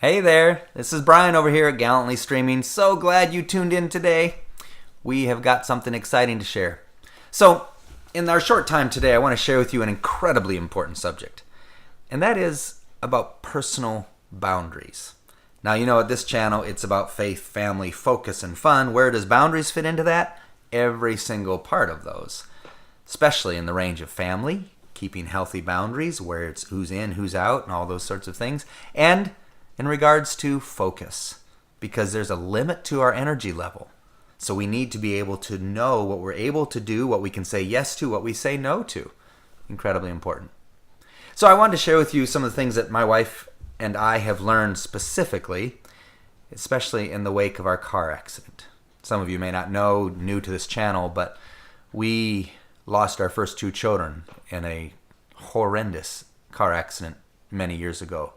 Hey there, this is Bryan over here at Gallantly Streaming. So glad you tuned in today. We have got something exciting to share. So, in our short time today, I want to share with you an incredibly important subject, and that is about personal boundaries. Now, you know, at this channel, it's about faith, family, focus, and fun. Where does boundaries fit into that? Every single part of those, especially in the range of family, keeping healthy boundaries, where it's who's in, who's out, and all those sorts of things, and in regards to focus, because there's a limit to our energy level. So we need to be able to know what we're able to do, what we can say yes to, what we say no to. Incredibly important. So I wanted to share with you some of the things that my wife and I have learned specifically, especially in the wake of our car accident. Some of you may not know, new to this channel, but we lost our first two children in a horrendous car accident many years ago.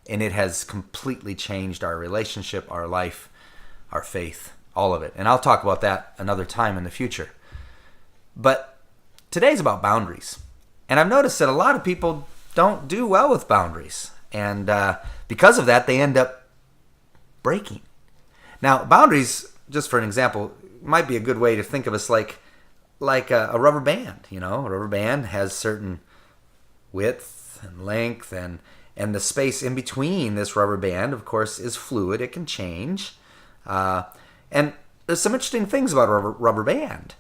And it has completely changed our relationship, our life, our faith, all of it. And I'll talk about that another time in the future. But today's about boundaries. And I've noticed that a lot of people don't do well with boundaries. And because of that, they end up breaking. Now, boundaries, just for an example, might be a good way to think of us like a rubber band. You know, a rubber band has certain width and length, and the space in between this rubber band, of course, is fluid. It can change. And there's some interesting things about a rubber band.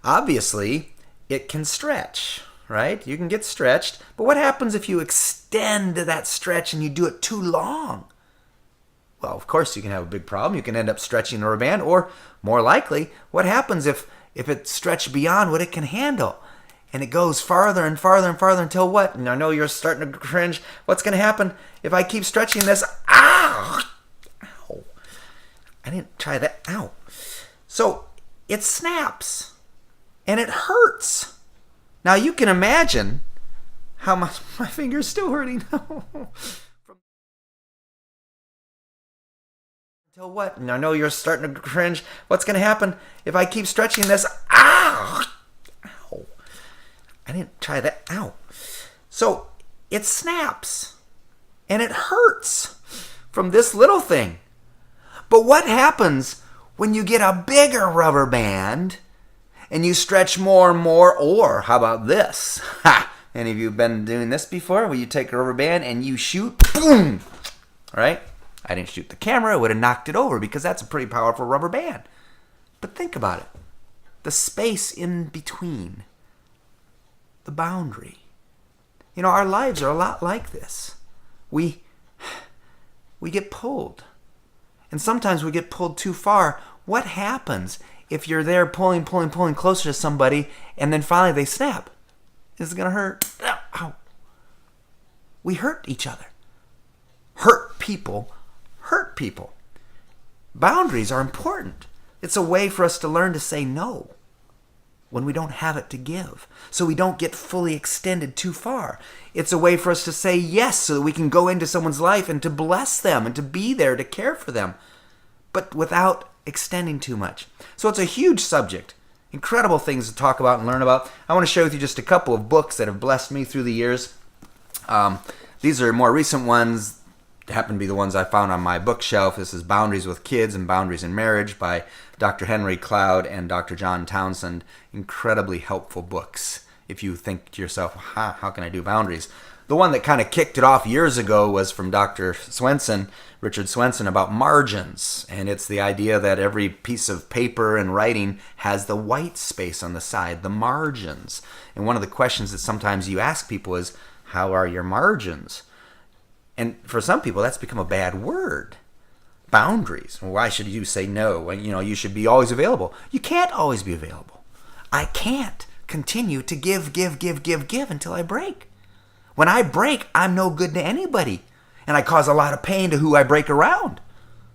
Obviously, it can stretch, right? You can get stretched. But what happens if you extend that stretch and you do it too long? Well, of course, you can have a big problem. You can end up stretching the rubber band. Or, more likely, what happens if it's stretched beyond what it can handle? And it goes farther and farther and farther until what? And I know you're starting to cringe. What's going to happen if I keep stretching this? Ow! Ow. I didn't try that. Ow. So it snaps. And it hurts. Now you can imagine how my finger's still hurting. Until what? And I know you're starting to cringe. What's going to happen if I keep stretching this? Ow! I didn't try that. Ow. So it snaps. And it hurts from this little thing. But what happens when you get a bigger rubber band and you stretch more and more? Or how about this? Ha! Any of you been doing this before? Where you take a rubber band and you shoot. Boom! All right? I didn't shoot the camera. I would have knocked it over because that's a pretty powerful rubber band. But think about it. The space in between. The boundary. You know, our lives are a lot like this. We get pulled. And sometimes we get pulled too far. What happens if you're there pulling closer to somebody and then finally they snap? Is it going to hurt? Ow. We hurt each other. Hurt people. Boundaries are important. It's a way for us to learn to say no when we don't have it to give, so we don't get fully extended too far. It's a way for us to say yes so that we can go into someone's life and to bless them and to be there to care for them, but without extending too much. So it's a huge subject. Incredible things to talk about and learn about. I want to share with you just a couple of books that have blessed me through the years. These are more recent ones. Happen to be the ones I found on my bookshelf. This is Boundaries with Kids and Boundaries in Marriage by Dr. Henry Cloud and Dr. John Townsend. Incredibly helpful books if you think to yourself, how can I do boundaries? The one that kind of kicked it off years ago was from Dr. Swenson, Richard Swenson, about margins. And it's the idea that every piece of paper and writing has the white space on the side, the margins. And one of the questions that sometimes you ask people is, how are your margins? And for some people, that's become a bad word. Boundaries. Why should you say no? You know, you should be always available. You can't always be available. I can't continue to give until I break. When I break, I'm no good to anybody. And I cause a lot of pain to who I break around.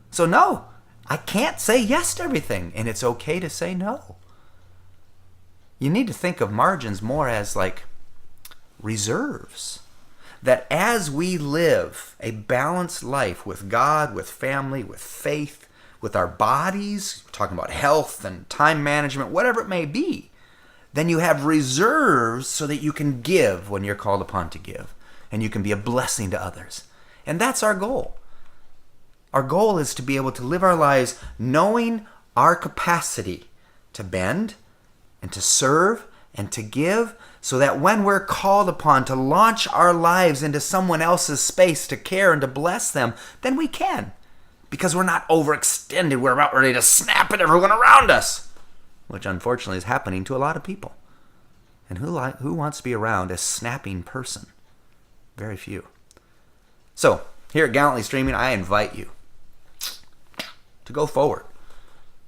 So no, I can't say yes to everything. And it's okay to say no. You need to think of margins more as like reserves. That as we live a balanced life with God, with family, with faith, with our bodies, talking about health and time management, whatever it may be, then you have reserves so that you can give when you're called upon to give. And you can be a blessing to others. And that's our goal. Our goal is to be able to live our lives knowing our capacity to bend and to serve and to give, so that when we're called upon to launch our lives into someone else's space to care and to bless them, then we can. Because we're not overextended. We're about ready to snap at everyone around us, which unfortunately is happening to a lot of people. And who wants to be around a snapping person? Very few. So, here at Gallantly Streaming, I invite you to go forward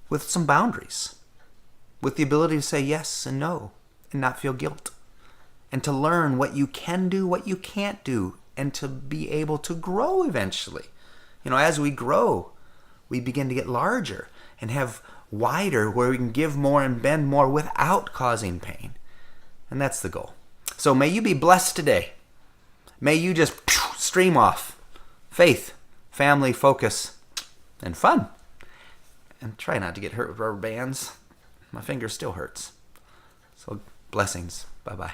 with some boundaries, with the ability to say yes and no and not feel guilt, and to learn what you can do, what you can't do, and to be able to grow eventually. As we grow, we begin to get larger and have wider, where we can give more and bend more without causing pain. And that's the goal. So may you be blessed today. May you just stream off faith, family, focus, and fun. And try not to get hurt with rubber bands. My finger still hurts. So blessings. Bye-bye.